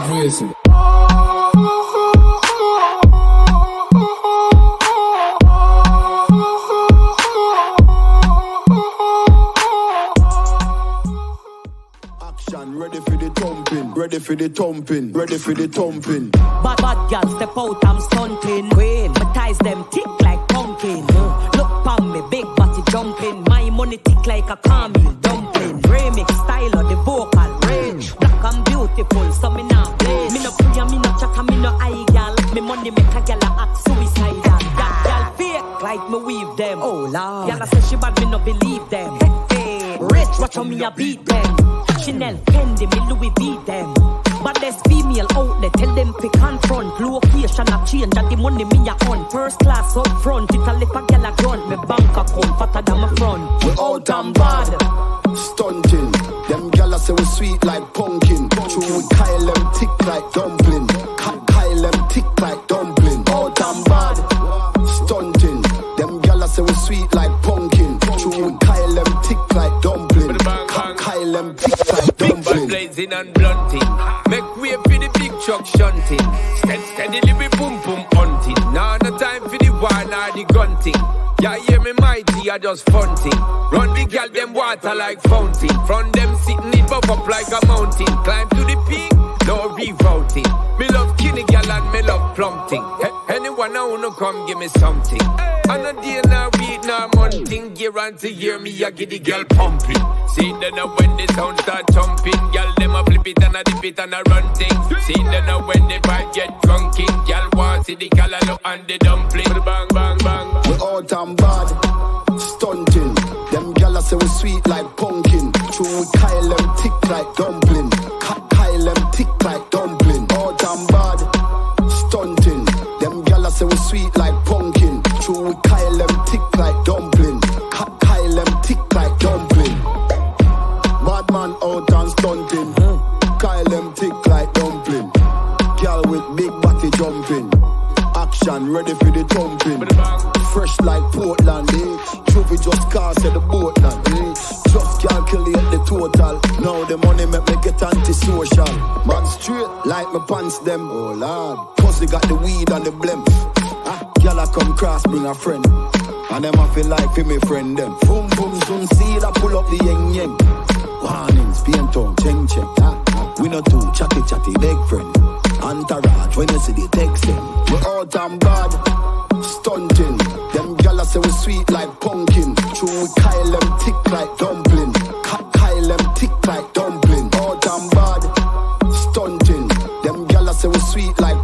crazy. Ready for the thumping, ready for the thumping, ready for the thumping. Bad girl step out, I'm stunting. Queen, my ties them tick like pumpkin. Look pon me, big body jumping. My money tick like a caramel dumpling. Remix style of the vocal range. Black and beautiful, so me not play. Me no pray, me no chat, me no eye girl. Me money make a girl act suicidal. That girl fake like me weave them. Oh lord, girl say she bad, me no believe them. Hey, rich, watch how me a beat them. Chanel, Fendi, me Louis V them. But there's female out there, tell them pick and front. Location a change, and the money me a on. First class up front, it a lip a gyal a grunt. Me bank account fatter than my front. We out and bad, stunting. Them gyal say we sweet like pumpkin. True we Kyle them tick like dumpling. Kyle them tick like dumpling. Out and bad, stunting. Them gyal say we sweet like pumpkin. True we Kyle them tick like dumpling. Kyle them tick like dumpling. Blazing and blunting. Make way for the big truck shunting. Steadily we boom boom hunting. Now no time for the wine or the gunting. Yeah, hear me mighty, I just funting. Run the girl them water like fountain. From them sitting it buff up like a mountain. Climb to the peak, no rerouting. Me love skinny girl and me love plumping. Anyone I wanna come give me something. And a day now week now monthing. Guarantee hear me I get the girl pumping. See then when the sound start thumping. Girl them a flip it and a dip it and a run things. See then when the vibe get drunking. Girl want see the color look and the dumpling. Bang bang bang. We out and bad, stunting. Them gyal say we sweet like pumpkin. True we Kyle them tick like dumpling. Kyle them tick like dumpling. Out and bad, stunting. Them gyal say we sweet like pumpkin. True we Kyle them tick like dumpling. Kyle them tick like dumpling. Bad man out and stunting. Kyle them tick like dumpling. Gyal with big body jumping. Action ready for the thumping. Fresh like Portland, eh? Trophy just cast at the boatland, eh? Just calculate the total. Now the money make me get antisocial. Man straight like my pants them. Oh lord, cause they got the weed and the blem. Y'all come cross, bring a friend. And them I feel like for me friend them. Boom boom soon see that pull up the yeng yeng. Warnings, paint on, cheng cheng. We not too chatty chatty big friend. Entourage when you see the text them. We out and bad, stunting. Them gyal say we sweet like pumpkin. True we Kyle them tick like dumpling. Kyle them tick like dumpling. Out and bad, stunting. Them gyal say we sweet like